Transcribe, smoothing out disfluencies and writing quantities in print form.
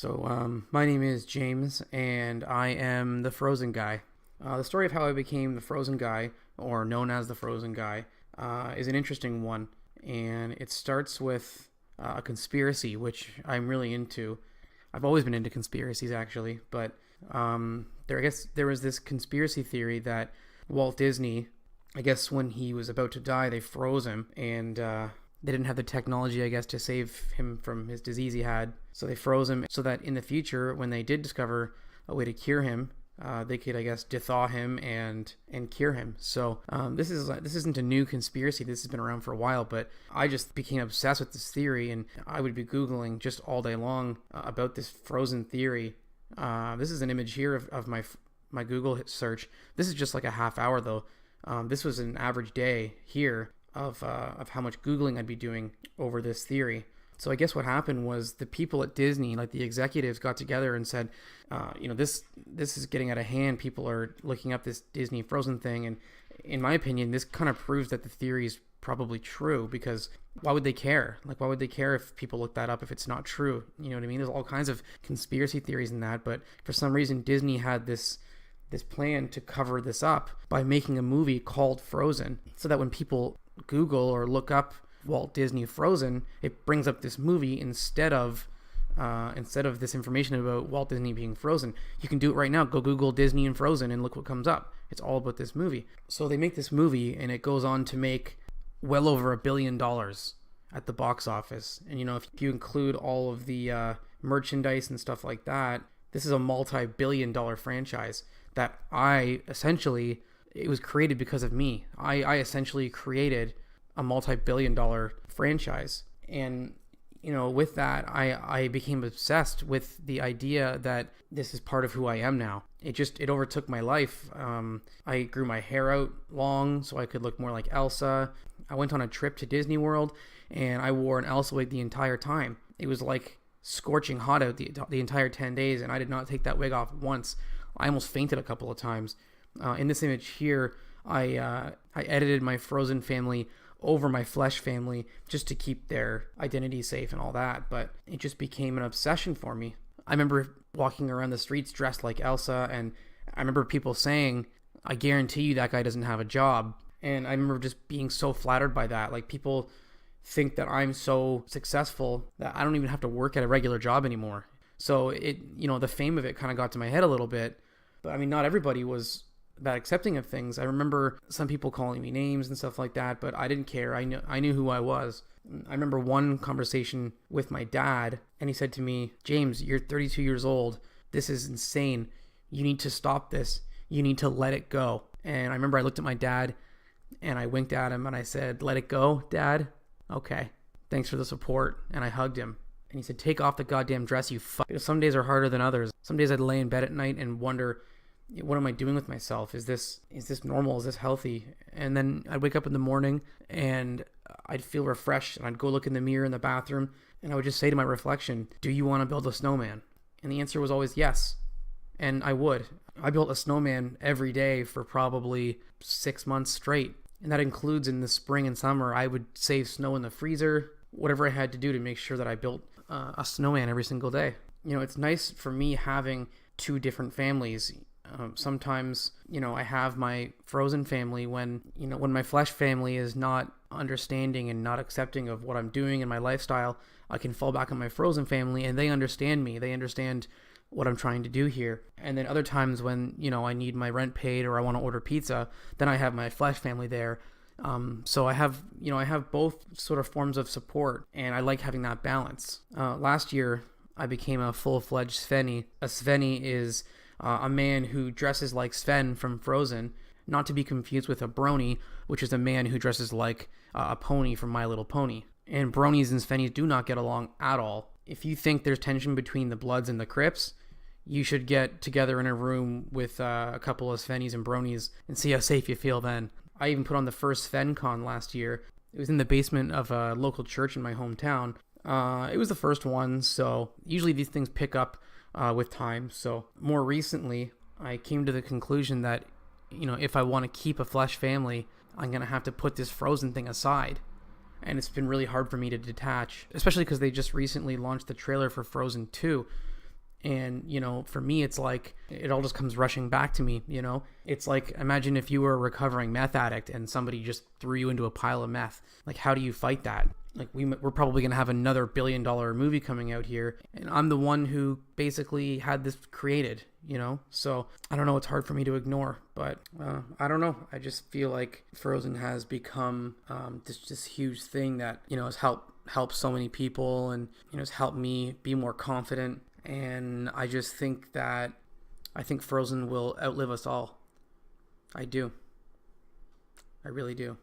My name is James, and I am the Frozen Guy. The story of how I became the Frozen Guy, or known as the Frozen Guy, is an interesting one, and it starts with a conspiracy, which I'm really into. I've always been into conspiracies, actually, but I guess there was this conspiracy theory that Walt Disney, I guess when he was about to die, they froze him, and they didn't have the technology, I guess, to save him from his disease he had. So they froze him so that in the future, when they did discover a way to cure him, they could, I guess, thaw him and cure him. So this isn't a new conspiracy. This has been around for a while, but I just became obsessed with this theory, and I would be Googling just all day long about this frozen theory. This is an image here of my Google search. This is just like a half hour, though. This was an average day here of how much Googling I'd be doing over this theory. So I guess what happened was the people at Disney, like the executives, got together and said, this is getting out of hand. People are looking up this Disney Frozen thing. And in my opinion, this kind of proves that the theory is probably true, because why would they care? Like, why would they care if people look that up if it's not true? You know what I mean? There's all kinds of conspiracy theories in that. But for some reason, Disney had this plan to cover this up by making a movie called Frozen, so that when people Google or look up Walt Disney Frozen, it brings up this movie instead of this information about Walt Disney being frozen. You can do it right now. Go Google Disney and Frozen and look what comes up. It's all about this movie. So they make this movie, and it goes on to make well over $1 billion at the box office. And if you include all of the merchandise and stuff like that, this is a multi-billion-dollar franchise that it was created because of me. I essentially created a multi-billion-dollar franchise. And, with that, I became obsessed with the idea that this is part of who I am now. It overtook my life. I grew my hair out long so I could look more like Elsa. I went on a trip to Disney World, and I wore an Elsa wig the entire time. It was like scorching hot out the entire 10 days, and I did not take that wig off once. I almost fainted a couple of times. In this image here, I edited my Frozen family over my Flesh family just to keep their identity safe and all that, but it just became an obsession for me. I remember walking around the streets dressed like Elsa, and I remember people saying, "I guarantee you that guy doesn't have a job." And I remember just being so flattered by that. Like, people think that I'm so successful that I don't even have to work at a regular job anymore. So the fame of it kind of got to my head a little bit. But I mean, not everybody was that accepting of things. I remember some people calling me names and stuff like that, but I didn't care. I knew who I was. I remember one conversation with my dad, and he said to me, "James, you're 32 years old. This is insane. You need to stop this. You need to let it go." And I remember I looked at my dad, and I winked at him, and I said, "Let it go, Dad? Okay. Thanks for the support." And I hugged him. And he said, "Take off the goddamn dress, you fuck." Some days are harder than others. Some days I'd lay in bed at night and wonder, what am I doing with myself? Is this normal? Is this healthy? And then I'd wake up in the morning and I'd feel refreshed, and I'd go look in the mirror in the bathroom, and I would just say to my reflection, "Do you want to build a snowman?" And the answer was always yes. And I would. I built a snowman every day for probably 6 months straight. And that includes in the spring and summer, I would save snow in the freezer, whatever I had to do to make sure that I built a snowman every single day. It's nice for me having two different families. Sometimes, I have my Frozen family when my Flesh family is not understanding and not accepting of what I'm doing in my lifestyle. I can fall back on my Frozen family, and they understand me. They understand what I'm trying to do here. And then other times when, I need my rent paid or I want to order pizza, then I have my Flesh family there. So I have both sort of forms of support, and I like having that balance. Last year, I became a full-fledged Svenny. A Svenny is a man who dresses like Sven from Frozen, not to be confused with a brony, which is a man who dresses like a pony from My Little Pony. And bronies and Svennies do not get along at all. If you think there's tension between the Bloods and the Crips, you should get together in a room with a couple of Svennies and bronies and see how safe you feel then. I even put on the first SvenCon last year. It was in the basement of a local church in my hometown. It was the first one, so usually these things pick up with time. So more recently, I came to the conclusion that, if I want to keep a Flesh family, I'm going to have to put this Frozen thing aside. And it's been really hard for me to detach, especially because they just recently launched the trailer for Frozen 2. And, you know, for me, it's like it all just comes rushing back to me, you know? It's like, imagine if you were a recovering meth addict and somebody just threw you into a pile of meth. Like, how do you fight that? Like, we're probably going to have another $1 billion movie coming out here. And I'm the one who basically had this created, you know? So I don't know. It's hard for me to ignore, but I don't know. I just feel like Frozen has become this huge thing that, you know, has helped so many people, and, you know, has helped me be more confident. And I just think Frozen will outlive us all. I do. I really do.